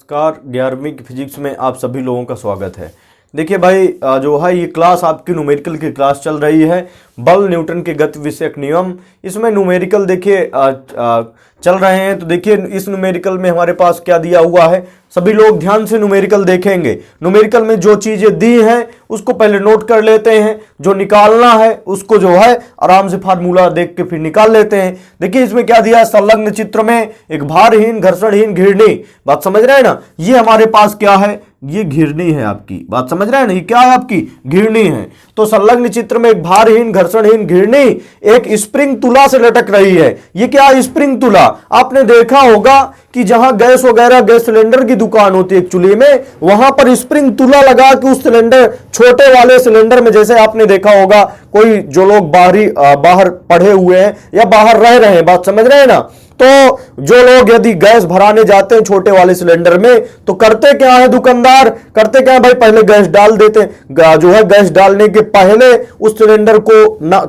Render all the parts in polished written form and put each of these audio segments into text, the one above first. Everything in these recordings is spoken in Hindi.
नमस्कार। 11वीं की फिजिक्स में आप सभी लोगों का स्वागत है। देखिए भाई, जो है ये क्लास आपकी न्यूमेरिकल की क्लास चल रही है, बल न्यूटन के गति विषयक नियम। इसमें न्यूमेरिकल देखिए चल रहे हैं। तो देखिए इस न्यूमेरिकल में हमारे पास क्या दिया हुआ है, सभी लोग ध्यान से न्यूमेरिकल देखेंगे। न्यूमेरिकल में जो चीजें दी हैं उसको पहले नोट कर लेते हैं, जो निकालना है उसको जो है आराम से फार्मूला देख के फिर निकाल लेते हैं। देखिए इसमें क्या दिया है, संलग्न चित्र में एक भारहीन घर्षणहीन घिरनी, बात समझ रहे हैं ना। ये हमारे पास क्या है, ये घिरनी है आपकी, बात समझ रहे हैं ना। ये क्या है आपकी घिरनी है। तो संलग्न चित्र में एक भारहीन घर्षणहीन घिरनी एक स्प्रिंग तुला से लटक रही है। ये क्या है, स्प्रिंग तुला। आपने देखा होगा कि जहां गैस वगैरह गैस सिलेंडर की दुकान होती है चूल्हे में, वहां पर स्प्रिंग तुला लगा के उस सिलेंडर, छोटे वाले सिलेंडर में, जैसे आपने देखा होगा कोई जो लोग बाहर पढ़े हुए हैं या बाहर रह रहे हैं, बात समझ रहे हैं ना। तो जो लोग यदि गैस भराने जाते हैं छोटे वाले सिलेंडर में, तो करते क्या है दुकानदार, करते क्या है भाई, पहले गैस डाल देते हैं। जो है गैस डालने के पहले उस सिलेंडर को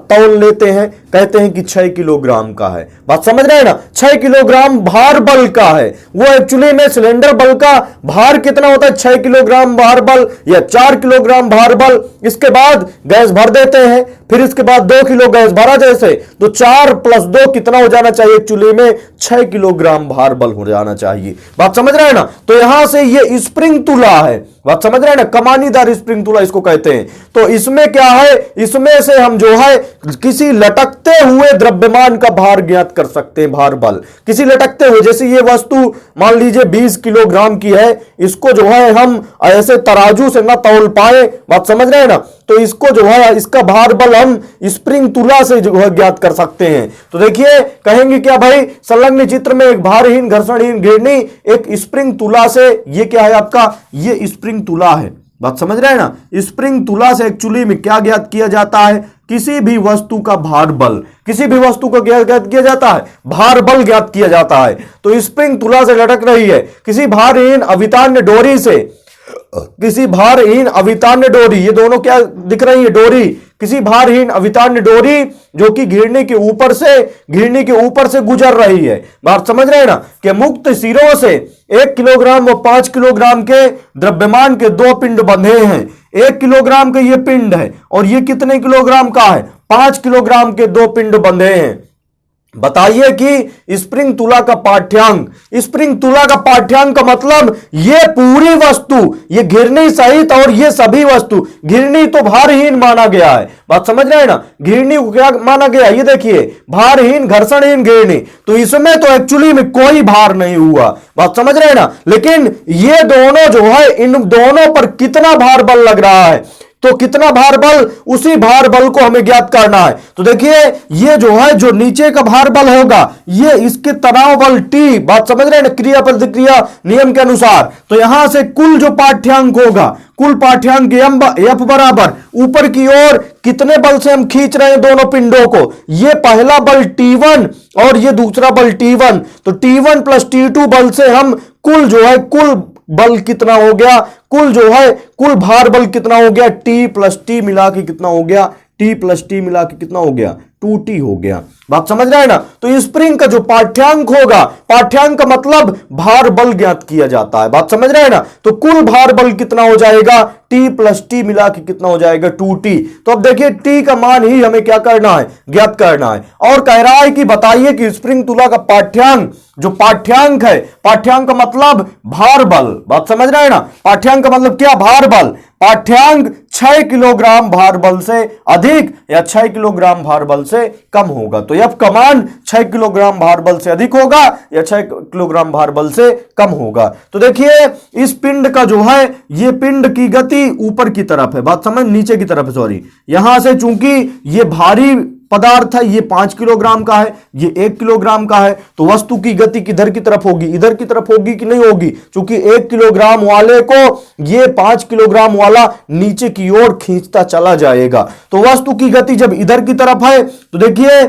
तौल लेते हैं, कहते हैं कि 6 किलोग्राम का है, बात समझ रहे हैं ना। 6 किलोग्राम भार बल का है। वो एक्चुअली में सिलेंडर बल का भार कितना होता है, 6 किलोग्राम भार बल या 4 किलोग्राम भार बल। इसके बाद गैस भर देते हैं, फिर इसके बाद 2 किलो गैस भरा, जैसे तो 4 + 2 कितना हो जाना चाहिए, चूल्हे में 6 किलोग्राम भार बल हो जाना चाहिए, बात समझ रहे हैं ना। तो यहां से ये स्प्रिंग तुला है, बात समझ रहे हैं ना, कमानीदार स्प्रिंग तुला इसको कहते हैं। तो इसमें क्या है, इसमें से हम जो है किसी लटकते हुए द्रव्यमान का भार ज्ञात कर सकते हैं, भार बल किसी लटकते हुए। जैसे ये वस्तु मान लीजिए 20 किलोग्राम की है, इसको जो है हम ऐसे तराजू से ना तौल पाए, बात समझ रहे हैं ना, तो इसको जो है इसका भार बल हम स्प्रिंग तुला से जो है ज्ञात कर सकते हैं। तो देखिए कहेंगे क्या भाई, संलग्न चित्र में एक भारहीन घर्षणहीन घिरनी एक स्प्रिंग तुला से, ये क्या है आपका, ये स्प्रिंग तुला है, बात समझ रहे हैं ना। स्प्रिंग तुला से एक्चुअली में क्या ज्ञात किया जाता है, किसी भी वस्तु का भार बल, किसी भी वस्तु को क्या ज्ञात किया जाता है, भार बल ज्ञात किया जाता है। तो स्प्रिंग तुला से लटक रही है किसी भारहीन अवितान्य डोरी से, किसी भारहीन अवितान्य डोरी, ये दोनों क्या दिख रही है, डोरी, किसी भारहीन अवितान्य डोरी जो कि घिरनी के ऊपर से गुजर रही है, बात समझ रहे हैं ना। कि मुक्त सिरों से 1 किलोग्राम व 5 किलोग्राम के द्रव्यमान के 2 पिंड बंधे हैं। 1 किलोग्राम का ये पिंड है और ये कितने किलोग्राम का है, 5 किलोग्राम के 2 पिंड बंधे हैं। बताइए कि स्प्रिंग तुला का पाठ्यांक, स्प्रिंग तुला का पाठ्यांक का मतलब ये पूरी वस्तु, ये घिरनी सहित और ये सभी वस्तु, घिरनी तो भारहीन माना गया है, बात समझ रहे हैं ना। घिरनी को क्या माना गया, ये देखिए भारहीन घर्षणहीन घिरनी, तो इसमें तो एक्चुअली में कोई भार नहीं हुआ, बात समझ रहे हैं ना। लेकिन ये दोनों जो है, इन दोनों पर कितना भार बल लग रहा है, तो कितना भार बल, उसी भार बल को हमें ज्ञात करना है। तो देखिए ये जो है, जो नीचे का भार बल होगा, ये इसके तनाव बल T, बात समझ रहे हैं ना, क्रिया प्रतिक्रिया नियम के अनुसार। तो यहां से कुल जो पाठ्यांक होगा, कुल पाठ्यांक F बराबर ऊपर की ओर कितने बल से हम खींच रहे हैं दोनों पिंडों को, ये पहला बल T1 और ये दूसरा बल T1, तो T1 + T2 बल से हम कुल जो है, कुल बल कितना हो गया, कुल जो है कुल भार बल कितना हो गया, T + T मिला के कितना हो गया, T + T मिला के कितना हो गया, 2T हो गया, बात समझ रहे हैं ना। तो स्प्रिंग का जो पाठ्यांक होगा, पाठ्यांक का मतलब भार बल ज्ञात किया जाता है, बात समझ रहे हैं ना। तो कुल भार बल कितना हो जाएगा, T + T मिला के कितना हो जाएगा, 2T। तो अब देखिए T का मान ही हमें क्या करना है, ज्ञात करना है। और कह रहा है कि बताइए कि स्प्रिंग तुला का पाठ्यांक, जो पाठ्यांक है, पाठ्यांक का मतलब भार बल, बात समझ रहे हैं ना। पाठ्यांक का मतलब क्या, भार बल। पाठ्यांक 6 किलोग्राम भार बल से अधिक या 6 किलोग्राम भार बल से कम होगा। तो F का मान 6 किलोग्राम भार बल से अधिक होगा या 6 किलोग्राम भार बल से कम होगा। तो देखिए इस पिंड का जो है, ये पिंड की गति ऊपर की तरफ है, बात समझ, नीचे की तरफ है, सॉरी। यहां से चूंकि ये भारी पदार्थ है, ये 5 किलोग्राम का है, ये 1 किलोग्राम का है, तो वस्तु की गति किधर की तरफ होगी, इधर की तरफ होगी कि नहीं होगी, क्योंकि 1 किलोग्राम वाले को ये 5 किलोग्राम वाला नीचे की ओर खींचता चला जाएगा। तो वस्तु की गति जब इधर की तरफ है, तो देखिए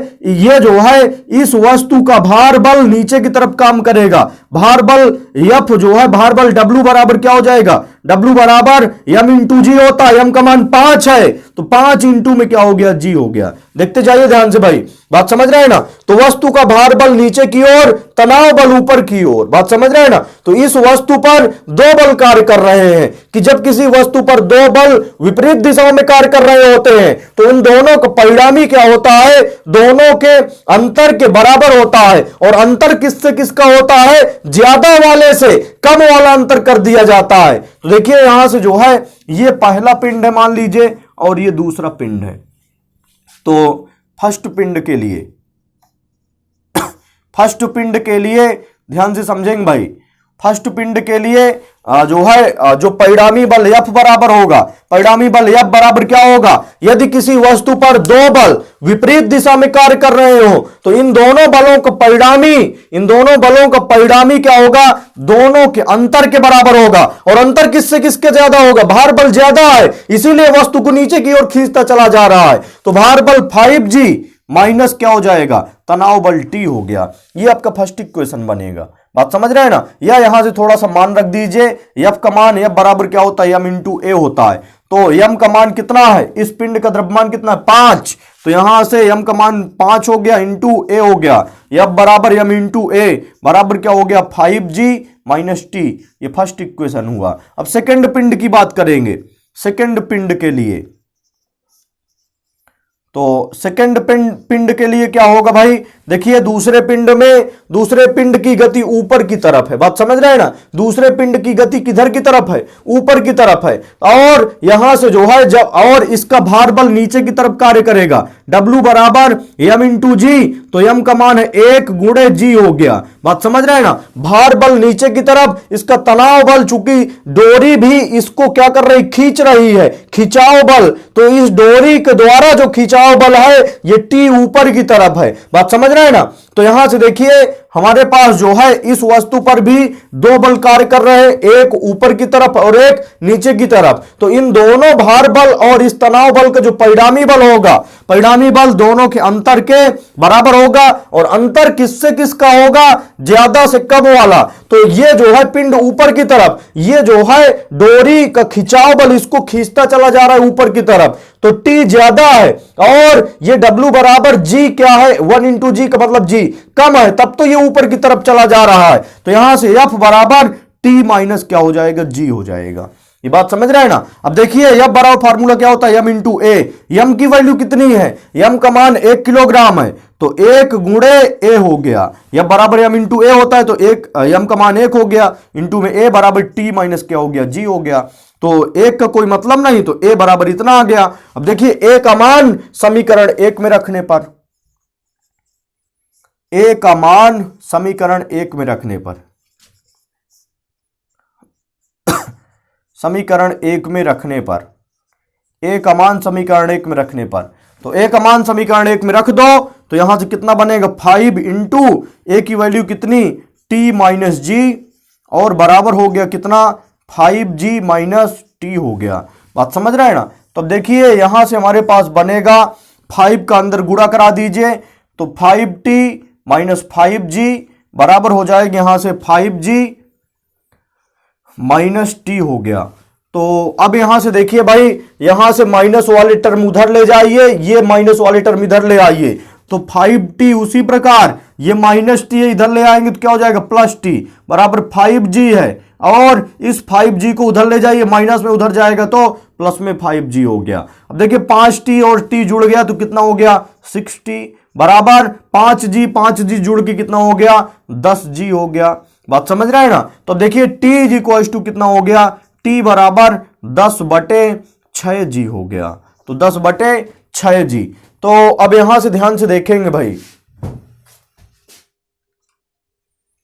ये जो है इस वस्तु का भार बल नीचे की तरफ काम करेगा। भार बल F जो है, भार बल W बराबर क्या हो जाएगा, W बराबर M × G होता है। M का मान 5 है, तो 5 इंटू में क्या हो गया, G हो गया। देखते जाइए ध्यान से भाई, बात समझ रहे हैं ना। तो वस्तु का भार बल नीचे की ओर, तनाव बल ऊपर की ओर, बात समझ रहे हैं ना। तो इस वस्तु पर दो बल कार्य कर रहे हैं कि जब किसी वस्तु पर दो बल विपरीत दिशाओं में कार्य कर रहे होते हैं तो उन दोनों का परिणामी क्या होता है, दोनों के अंतर के बराबर होता है। और अंतर किससे किसका होता है, ज्यादा वाले से कम वाला अंतर कर दिया जाता है। तो देखिए यहां से जो है ये पहला पिंड है मान लीजिए और ये दूसरा पिंड है। तो फर्स्ट पिंड के लिए ध्यान से समझेंगे भाई। फर्स्ट पिंड के लिए जो है जो परिणामी बल F बराबर होगा, परिणामी बल F बराबर क्या होगा, यदि किसी वस्तु पर दो बल विपरीत दिशा में कार्य कर रहे हो तो इन दोनों बलों का परिणामी क्या होगा, दोनों के अंतर के बराबर होगा। और अंतर किससे किसके ज्यादा होगा, भार बल ज्यादा है इसीलिए वस्तु को नीचे की ओर खींचता चला जा रहा है। तो भार बल 5G माइनस क्या हो जाएगा, तनाव बल T हो गया। ये आपका फर्स्ट इक्वेशन बनेगा, बात समझ रहे हैं ना। या यहां से थोड़ा सा मान रख दीजिए, F का मान F बराबर क्या होता है, M इंटू ए होता है। तो M का मान कितना है, इस पिंड का द्रव्यमान कितना है 5, तो यहां से M का मान 5 हो गया इंटू ए हो गया। F बराबर M इंटू ए बराबर क्या हो गया 5G माइनस T। ये फर्स्ट इक्वेशन हुआ। अब सेकेंड पिंड की बात करेंगे। सेकेंड पिंड के लिए तो सेकंड पिंड के लिए क्या होगा भाई, देखिए दूसरे पिंड की गति ऊपर की तरफ है, बात समझ रहे हैं ना। दूसरे पिंड की गति किधर की तरफ है, ऊपर की तरफ है। और यहां से जो है जब और इसका भार बल नीचे की तरफ कार्य करेगा, W बराबर M इंटू जी, तो M का मान है 1 गुणे G हो गया, बात समझ रहे हैं ना। भार बल नीचे की तरफ, इसका तनाव बल, चूंकि डोरी भी इसको क्या कर रही, खींच रही है, खिंचाव बल। तो इस डोरी के द्वारा जो खिंचाव बल है ये T ऊपर की तरफ है, बात समझ रहे हैं ना। तो यहां से देखिए हमारे पास जो है इस वस्तु पर भी दो बल कार्य कर रहे हैं, एक ऊपर की तरफ और एक नीचे की तरफ। तो इन दोनों भार बल और इस तनाव बल का जो परिणामी बल होगा, परिणामी बल दोनों के अंतर के बराबर होगा। और अंतर किससे किसका होगा, ज्यादा से कम वाला। तो ये जो है पिंड ऊपर की तरफ, ये जो है डोरी का खिंचाव बल इसको खींचता चला जा रहा है ऊपर की तरफ, तो T ज्यादा है। और ये W बराबर G क्या है, 1 इंटू जी का मतलब G कम है, तब तो ये ऊपर की तरफ चला जा रहा है। तो यहां से F बराबर T माइनस क्या हो जाएगा, G हो जाएगा। ये बात समझ रहे हैं ना। अब देखिए F बराबर फार्मूला क्या होता है, M इंटू ए। M की वैल्यू कितनी है, M का मान 1 किलोग्राम है, तो 1 गुणे ए हो गया। F बराबर M इंटू ए होता है, तो M का मान 1 हो गया, इंटू में A बराबर T माइनस क्या हो गया, G हो गया। तो 1 का कोई मतलब नहीं, तो A बराबर इतना आ गया। अब देखिए A का मान समीकरण 1 में रखने पर, A का मान समीकरण 1 में रखने पर, समीकरण 1 में रखने पर, A का मान समीकरण 1 में रखने पर, तो A का मान समीकरण 1 में रख दो तो यहां से कितना बनेगा 5 इंटू A की वैल्यू कितनी T माइनस G, और बराबर हो गया कितना 5G माइनस T हो गया, बात समझ रहे हैं ना। तो अब देखिए यहां से हमारे पास बनेगा 5 का अंदर गुणा करा दीजिए, तो 5T माइनस 5G बराबर हो जाएगा यहां से 5G माइनस T हो गया। तो अब यहां से देखिए भाई, यहां से माइनस वाले टर्म उधर ले जाइए, ये माइनस वाले टर्म इधर ले आइए, तो 5T उसी प्रकार ये माइनस T इधर ले आएंगे तो क्या हो जाएगा प्लस T बराबर 5G है। और इस 5G को उधर ले जाइए, माइनस में उधर जाएगा तो प्लस में 5G हो गया। अब देखिए 5T और T जुड़ गया तो कितना हो गया 6T बराबर 5G जुड़ के कितना हो गया 10G हो गया, बात समझ रहे हैं ना। तो देखिए T इज इक्वल टू कितना हो गया, T बराबर 10/6G हो गया, तो 10/6G। तो अब यहां से ध्यान से देखेंगे भाई,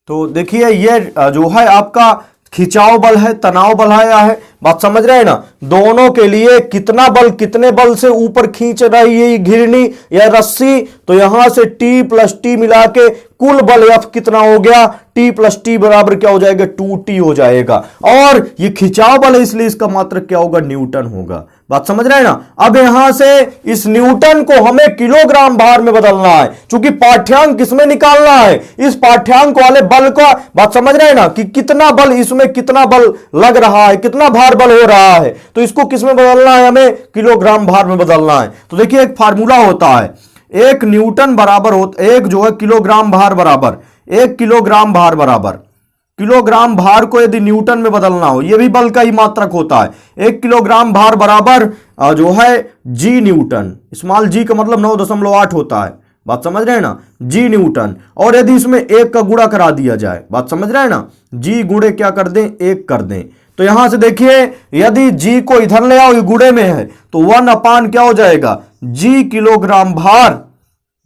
तो देखिए ये जो है आपका खिंचाव बल है, तनाव बल है, बात समझ रहे हैं ना। दोनों के लिए कितना बल, कितने बल से ऊपर खींच रही है घिरनी या रस्सी, तो यहां से T प्लस T मिला के कुल बल F कितना हो गया, T प्लस T बराबर क्या हो जाएगा 2T हो जाएगा। और ये खिंचाव बल है इसलिए इसका मात्रक क्या होगा, न्यूटन होगा, बात समझ रहे हैं ना। अब यहां से इस न्यूटन को हमें किलोग्राम भार में बदलना है, क्योंकि पाठ्यांक किसमें निकालना है, इस पाठ्यांक वाले बल का, बात समझ रहे हैं ना, कि कितना बल इसमें, कितना बल लग रहा है, कितना भार बल हो रहा है, तो इसको किसमें बदलना है, हमें किलोग्राम भार में बदलना है। तो देखिए एक फार्मूला होता है, 1 न्यूटन बराबर होता, एक जो है किलोग्राम भार बराबर, 1 किलोग्राम भार बराबर, किलोग्राम भार को यदि न्यूटन में बदलना हो, यह भी बल का ही मात्रक होता है। 1 किलोग्राम भार बराबर जो है जी न्यूटन, स्मॉल जी का मतलब 9.8 होता है, बात समझ रहे हैं ना, जी न्यूटन। और यदि इसमें 1 का गुणा करा दिया जाए, बात समझ रहे हैं ना, जी गुणे क्या कर दें, 1 कर दें, तो यहां से देखिए यदि जी को इधर ले आओ, ये गुणे में है, तो 1 अपान क्या हो जाएगा, जी किलोग्राम भार,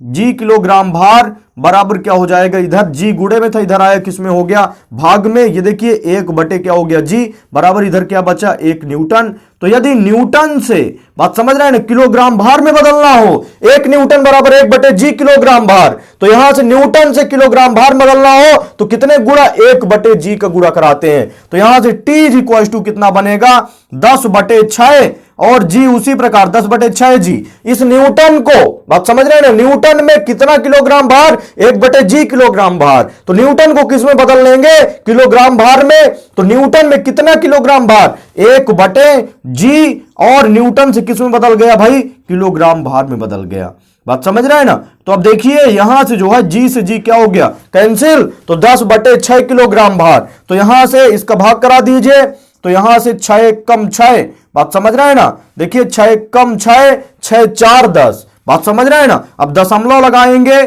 जी किलोग्राम भार बराबर क्या हो जाएगा, इधर जी गुणे में था, इधर आया किसमें हो गया, भाग में। ये देखिए 1 बटे क्या हो गया, जी बराबर इधर क्या बचा, 1 न्यूटन। तो यदि न्यूटन से, बात समझ रहे हैं ना, किलोग्राम भार में बदलना हो, 1 न्यूटन बराबर 1 बटे जी किलोग्राम भार, तो यहां से न्यूटन से किलोग्राम भार बदलना हो तो कितने गुणा, 1 बटे जी का गुणा कराते हैं। तो यहां से टी इज इक्वल टू कितना बनेगा, 10 बटे 6, और जी उसी प्रकार 10 बटे 6 जी। इस न्यूटन को, बात समझ रहे हैं ना, न्यूटन में कितना किलोग्राम भार, 1 बटे जी किलोग्राम भार, तो न्यूटन को किस में बदल लेंगे, किलोग्राम भार में। तो न्यूटन में कितना किलोग्राम भार, 1 बटे जी, और न्यूटन से किस में बदल गया भाई, किलोग्राम भार में बदल गया, बात समझ रहे हैं ना। तो अब देखिए यहां से जो है जी से जी क्या हो गया, कैंसिल, तो 10 बटे 6 किलोग्राम भार, तो यहां से इसका भाग करा दीजिए, तो यहां से 6 कम 6, बात समझ रहे हैं ना, देखिए 6 कम 6, 6 4 10, बात समझ रहे हैं ना। अब दशमलव लगाएंगे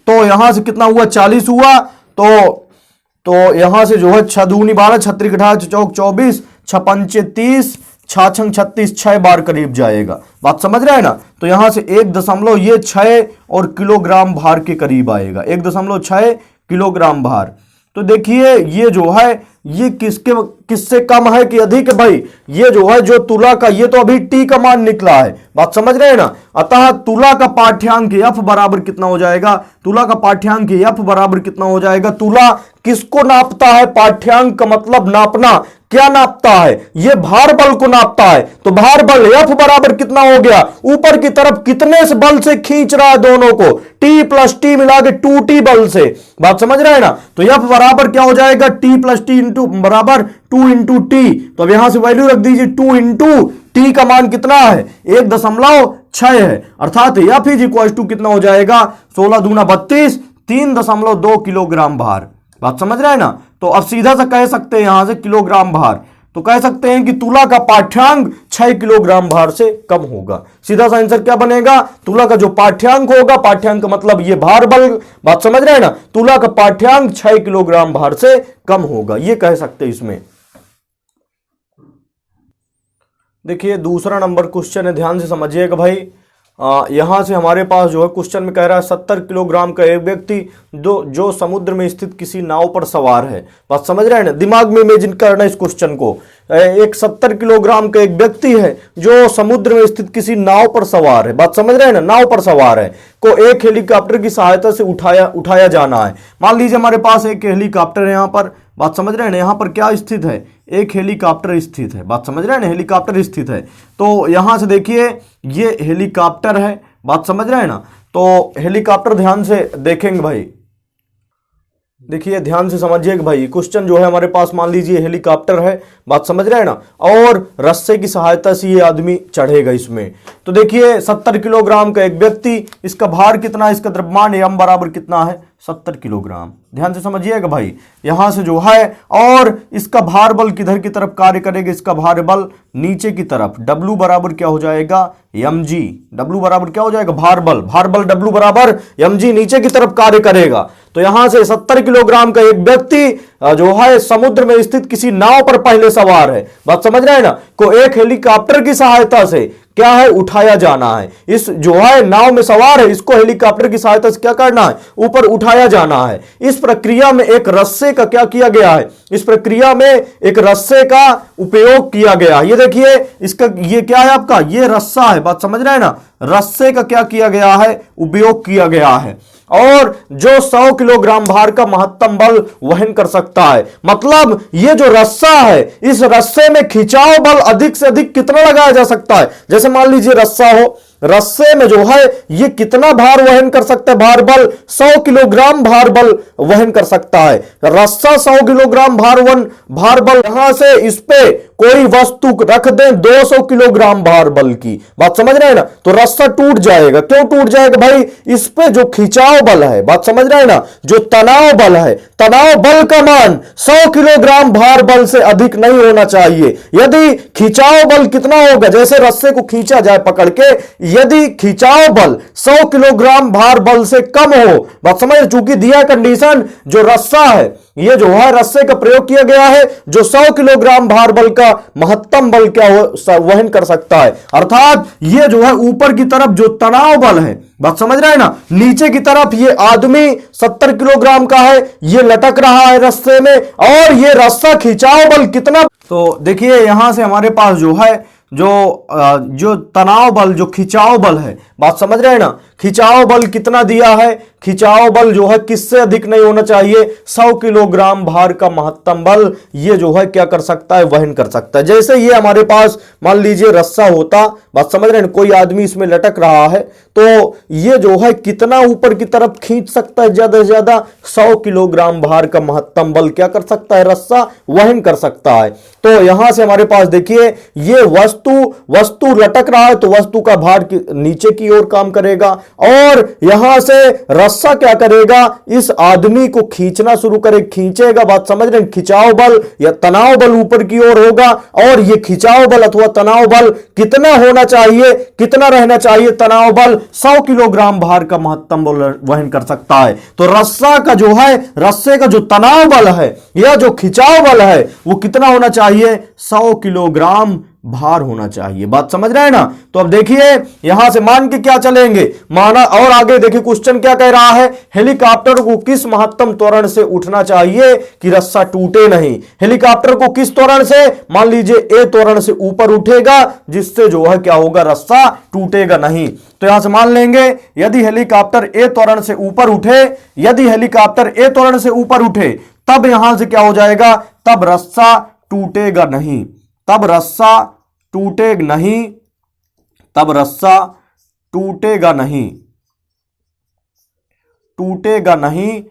तो यहां से कितना हुआ, 40 हुआ, तो यहां से जो है 6 दूनी 12, 36 18 चौक 24, 6 पंचे 30, 6 छंग 36, 6 बार करीब जाएगा, बात समझ रहे हैं ना। तो यहां से 1 ये 6 और किलोग्राम भार के करीब आएगा, 1.6 किलोग्राम भार। तो देखिए ये जो है ये किससे कम है कि अधिक है भाई, ये जो है जो तुला का, ये तो अभी टी का मान निकला है, बात समझ रहे हैं ना। अतः तुला का पाठ्यांक एफ बराबर कितना हो जाएगा, तुला का पाठ्यांक एफ बराबर कितना हो जाएगा, तुला किसको नापता है, पाठ्यांक का मतलब नापना, क्या नापता है, ये भार बल को नापता है। तो भार बल एफ बराबर कितना हो गया, ऊपर की तरफ कितने से बल से खींच रहा है दोनों को, टी प्लस टी मिला के 2t बल से, बात समझ रहे हैं ना। तो एफ बराबर क्या हो जाएगा, टी प्लस टी इंटू बराबर 2 इंटू टी। तो अब यहां से वैल्यू रख दीजिए, 2 इंटू टी का मान कितना है, 1.6 है, अर्थात एफ इज इक्वल टू कितना हो जाएगा, 16 दूना 32, 3.2 किलोग्राम भार, बात समझ रहे हैं ना। तो अब सीधा सा कह सकते हैं यहां से किलोग्राम भार, तो कह सकते हैं कि तुला का पाठ्यांक 6 किलोग्राम भार से कम होगा। सीधा सा आंसर क्या बनेगा, तुला का जो पाठ्यांक होगा, पाठ्यांक का मतलब ये भार बल, बात समझ रहे हैं ना, तुला का पाठ्यांक 6 किलोग्राम भार से कम होगा, ये कह सकते हैं इसमें। देखिए दूसरा नंबर क्वेश्चन है, ध्यान से समझिएगा भाई। यहां से हमारे पास जो है क्वेश्चन में कह रहा है 70 किलोग्राम का एक व्यक्ति जो समुद्र में स्थित किसी नाव पर सवार है, बात समझ रहे हैं ना, दिमाग में इमेजिन करना इस क्वेश्चन को। एक 70 किलोग्राम का एक व्यक्ति है जो समुद्र में स्थित किसी नाव पर सवार है, बात समझ रहे हैं ना, नाव पर सवार है, को एक हेलीकॉप्टर की सहायता से उठाया जाना है। मान लीजिए हमारे पास एक हेलीकॉप्टर है यहाँ पर, बात समझ रहे हैं ना, यहाँ पर क्या स्थित है, एक हेलीकॉप्टर स्थित है, बात समझ रहे हैं ना, हेलीकॉप्टर स्थित है। तो यहां से देखिए ये हेलीकॉप्टर है, बात समझ रहे हैं ना। तो हेलीकॉप्टर ध्यान से देखेंगे भाई, देखिए ध्यान से समझिएगा भाई, क्वेश्चन जो है हमारे पास, मान लीजिए हेलीकॉप्टर है, बात समझ रहे हैं ना, और रस्से की सहायता से ये आदमी चढ़ेगा इसमें। तो देखिए 70 किलोग्राम का एक व्यक्ति, इसका भार कितना है, इसका द्रव्यमान एम बराबर कितना है, 70 किलोग्राम। ध्यान से समझिएगा भाई, यहां से जो है, और इसका भार बल किधर की तरफ कार्य करेगा, इसका भार बल नीचे की तरफ, W बराबर क्या हो जाएगा, mg, W बराबर क्या हो जाएगा, भार बल W बराबर mg, नीचे की तरफ कार्य करेगा। तो यहां से 70 किलोग्राम का एक व्यक्ति जो है समुद्र में स्थित किसी नाव पर पहले सवार है, बात समझ रहे हैं ना, को एक हेलीकॉप्टर की सहायता से क्या है, उठाया जाना है। इस जो है नाव में सवार है, इसको हेलीकॉप्टर की सहायता से क्या करना है, ऊपर उठाया जाना है। इस प्रक्रिया में एक रस्से का क्या किया गया है, इस प्रक्रिया में एक रस्से का उपयोग किया गया। ये देखिए इसका, ये क्या है आपका, ये रस्सा है, बात समझ रहे हैं ना, रस्से का क्या किया गया है, उपयोग किया गया है, और जो 100 किलोग्राम भार का महत्तम बल वहन कर सकता है। मतलब ये जो रस्सा है, इस रस्से में खिंचाव बल अधिक से अधिक कितना लगाया जा सकता है। जैसे मान लीजिए रस्सा हो, रस्से में जो है ये कितना भार वहन कर सकता है, भार बल 100 किलोग्राम भार बल वहन कर सकता है। रस्सा 100 किलोग्राम भार बल, यहां से इस पे कोई वस्तु रख दें 200 किलोग्राम भार बल की, बात समझ रहे हैं ना, तो रस्सा टूट जाएगा। क्यों टूट जाएगा भाई? इस पे जो खिंचाव बल है, बात समझ रहे हैं ना, जो तनाव बल है, तनाव बल का मान 100 किलोग्राम भार बल से अधिक नहीं होना चाहिए। यदि खिंचाव बल कितना होगा, जैसे रस्से को खींचा जाए पकड़ के, यदि खिंचाव बल 100 किलोग्राम भार बल से कम हो, बात समझ, चूंकि दिया कंडीशन जो रस्सा है, ये जो है रस्से का प्रयोग किया गया है जो 100 किलोग्राम भार बल का महत्तम बल क्या वहन कर सकता है, अर्थात ये जो है ऊपर की तरफ जो तनाव बल है, बात समझ रहे हैं ना, नीचे की तरफ ये आदमी 70 किलोग्राम का है, ये लटक रहा है रस्से में, और ये रस्सा खिंचाव बल कितना, तो देखिए यहां से हमारे पास जो है जो तनाव बल, जो खिंचाव बल है, बात समझ रहे हैं ना, खिंचाव बल कितना दिया है, खिंचाव बल जो है किससे अधिक नहीं होना चाहिए, 100 किलोग्राम भार का महत्तम बल ये जो है क्या कर सकता है, वहन कर सकता है। जैसे ये हमारे पास मान लीजिए रस्सा होता, बात समझ रहे हैं, कोई आदमी इसमें लटक रहा है, तो ये जो है कितना ऊपर की तरफ खींच सकता है, ज्यादा से ज्यादा 100 किलोग्राम भार का महत्तम बल क्या कर सकता है, रस्सा वहन कर सकता है। तो यहां से हमारे पास देखिए ये वस्तु लटक रहा है, तो वस्तु का भार नीचे की ओर काम करेगा, और यहां से रस्सा क्या करेगा, इस आदमी को खींचना शुरू खींचेगा, बात समझ रहे हैं, खिंचाव बल या तनाव बल ऊपर की ओर होगा, और ये खिंचाव बल अथवा तनाव बल कितना होना चाहिए, कितना रहना चाहिए, तनाव बल 100 किलोग्राम भार का महत्तम बल वहन कर सकता है। तो रस्सा का जो है, रस्से का जो तनाव बल है या जो खिंचाव बल है वो कितना होना चाहिए, 100 किलोग्राम भार होना चाहिए, बात समझ रहे हैं ना। तो अब देखिए यहां से मान के क्या चलेंगे, माना, और आगे देखिए क्वेश्चन क्या कह रहा है, हेलीकॉप्टर को किस महत्तम त्वरण से उठना चाहिए कि रस्सा टूटे नहीं। हेलीकॉप्टर को किस त्वरण से, मान लीजिए ए त्वरण से ऊपर उठेगा, जिससे जो है क्या होगा, रस्सा टूटेगा नहीं। तो यहां से मान लेंगे यदि हेलीकॉप्टर ए त्वरण से ऊपर उठे, यदि हेलीकॉप्टर ए त्वरण से ऊपर उठे, तब यहां से क्या हो जाएगा, तब रस्सा टूटेगा नहीं, तब रस्सा टूटेगा नहीं, तब रस्सा टूटेगा नहीं, टूटेगा नहीं।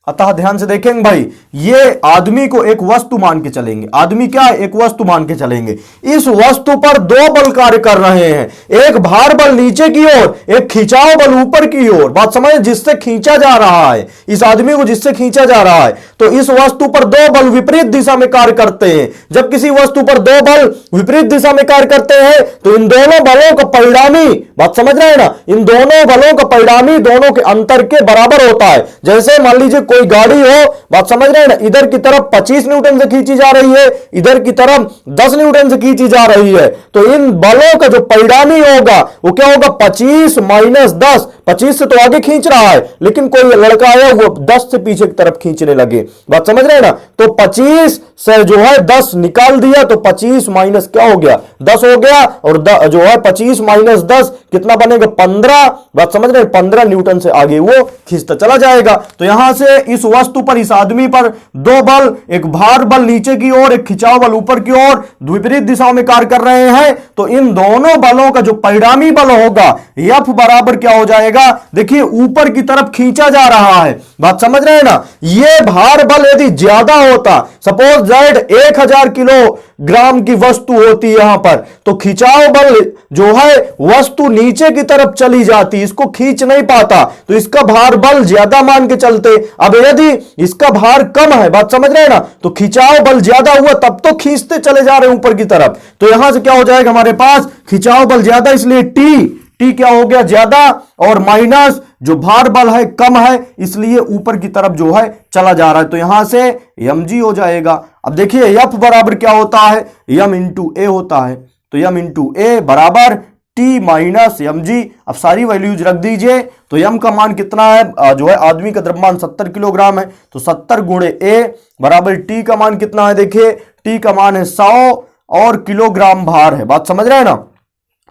अतः ध्यान से देखेंगे भाई, ये आदमी को एक वस्तु मान के चलेंगे, आदमी क्या है, एक वस्तु मान के चलेंगे, इस वस्तु पर दो बल कार्य कर रहे हैं, एक भार बल नीचे की ओर, एक खिंचाव बल ऊपर की ओर, बात समझ, जिससे खींचा जा रहा है, इस आदमी को जिससे खींचा जा रहा है। तो इस वस्तु पर दो बल विपरीत दिशा में कार्य करते हैं। जब किसी वस्तु पर दो बल विपरीत दिशा में कार्य करते हैं तो इन दोनों बलों का परिणामी, बात समझ रहे हैं ना, इन दोनों बलों का परिणामी दोनों के अंतर के बराबर होता है। जैसे मान लीजिए कोई गाड़ी हो, बात समझ रहे हैं ना, इधर की तरफ 25 न्यूटन से खींची जा रही है, इधर की तरफ 10 न्यूटन से खींची जा रही है, तो इन बलों का जो परिणामी होगा वो क्या होगा, 25 माइनस 10, 25 से तो आगे खींच रहा है, लेकिन कोई लड़का आया वो 10 से पीछे की तरफ खींचने लगे, बात समझ रहे हैं ना, तो 25 से जो है 10 निकाल दिया, तो 25 माइनस क्या हो गया, 10 हो गया, और जो है 25 माइनस 10 कितना बनेगा, 15, बात समझ रहे हैं, 15 न्यूटन से आगे वो खींचता चला जाएगा। तो यहां से इस वस्तु पर, इस आदमी पर दो बल, एक भार बल नीचे की ओर, एक खिंचाव बल ऊपर की ओर, विपरीत दिशाओं में कार्य कर रहे हैं। तो इन दोनों बलों का जो परिणामी बल होगा F बराबर क्या हो जाएगा, देखिए ऊपर की तरफ खींचा जा रहा है, बात समझ रहे हैं ना, ये भार बल यदि ज्यादा होता, सपोज दैट 1000 किलोग्राम की वस्तु होती यहां पर, तो खिंचाव बल जो है वस्तु नीचे की तरफ चली जाती, इसको खींच नहीं पाता, तो इसका भार बल ज्यादा मान के चलते। अब यदि इसका भार कम है, बात समझ रहे हैं ना, तो खिंचाव बल ज्यादा हुआ, तब तो खींचते चले जा रहे हैं ऊपर की तरफ। तो यहां से क्या हो जाएगा हमारे पास, खिंचाव बल ज्यादा, इसलिए टी क्या हो गया, ज्यादा, और माइनस जो भार बल है कम है, इसलिए ऊपर की तरफ जो है चला जा रहा है, तो यहां से mg हो जाएगा। अब देखिए F बराबर क्या होता है, m इंटू ए होता है, तो m इंटू ए बराबर टी माइनस mg। अब सारी वैल्यूज रख दीजिए, तो m का मान कितना है, जो है आदमी का द्रव्यमान 70 किलोग्राम है, तो 70 गुणे a बराबर t का मान कितना है, देखिए t का मान है 100, और किलोग्राम भार है, बात समझ रहे हैं ना।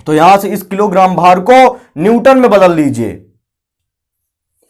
तो यहां से इस किलोग्राम भार को न्यूटन में बदल लीजिए,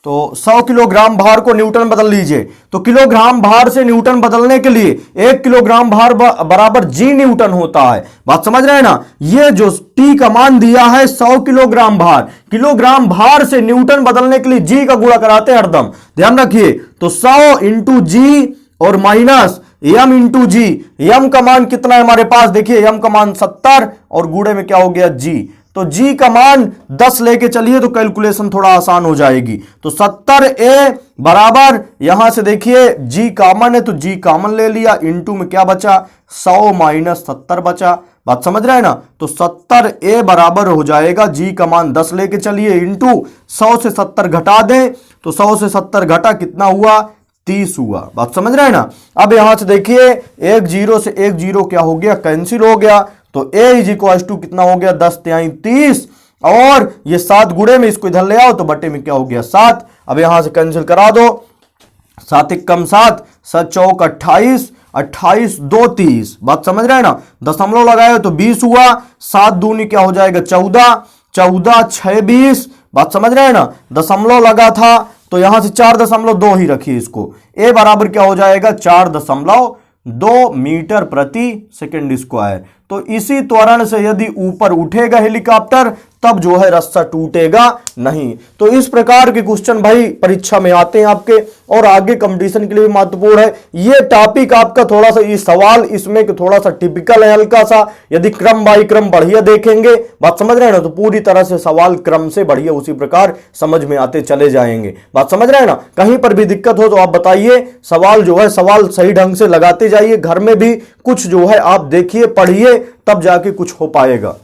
तो 100 किलोग्राम भार को न्यूटन में बदल लीजिए, तो किलोग्राम भार से न्यूटन बदलने के लिए 1 किलोग्राम भार बराबर जी न्यूटन होता है, बात समझ रहे हैं ना। ये जो टी का मान दिया है 100 किलोग्राम भार, किलोग्राम भार से न्यूटन बदलने के लिए जी का गुणा कराते हैं हरदम, ध्यान रखिए। तो 100 इंटू जी और माइनस m इंटू जी। m का मान कितना है हमारे पास, देखिए m का मान 70 और गुणे में क्या हो गया g। तो g का मान 10 लेके चलिए तो कैलकुलेशन थोड़ा आसान हो जाएगी। तो 70a बराबर, यहां से देखिए g कॉमन है तो g कॉमन ले लिया, इंटू में क्या बचा 100 माइनस 70 बचा। बात समझ रहे हैं ना। तो 70a बराबर हो जाएगा, g का मान 10 लेके चलिए इंटू 100 से 70 घटा दें तो 100 से 70 घटा कितना हुआ 30 हुआ। बात समझ रहे हैं ना। अब यहां से देखिए एक जीरो से एक जीरो क्या हो गया कैंसिल हो गया। तो a इज इक्वल टू कितना हो गया 10 तिहाई 30 और ये 7 गुणे में इसको इधर ले आओ तो बटे में क्या हो गया 7। अब यहां से कैंसिल करा दो, 7 एकम 7, 7 चौक 28, 28 2 30। बात समझ रहे हैं ना। दशमलव लगाए तो 20 हुआ, 7 दूनी क्या हो जाएगा 14, 14 6 20। बात समझ रहे हैं ना। दशमलव लगा था तो यहां से 4.2 ही रखिए इसको। ए बराबर क्या हो जाएगा 4.2 मीटर प्रति सेकंड स्क्वायर। तो इसी त्वरण से यदि ऊपर उठेगा हेलीकॉप्टर तब जो है रस्सा टूटेगा नहीं। तो इस प्रकार के क्वेश्चन भाई परीक्षा में आते हैं आपके और आगे कंपटीशन के लिए महत्वपूर्ण है। ये टॉपिक आपका थोड़ा सा, ये सवाल इसमें थोड़ा सा टिपिकल है हल्का सा। यदि क्रम बाई क्रम बढ़िया देखेंगे, बात समझ रहे हैं ना, तो पूरी तरह से सवाल क्रम से बढ़िया उसी प्रकार समझ में आते चले जाएंगे। बात समझ रहे हैं ना। कहीं पर भी दिक्कत हो तो आप बताइए, सवाल जो है सवाल सही ढंग से लगाते जाइए। घर में भी कुछ जो है आप देखिए पढ़िए तब जाके कुछ हो पाएगा।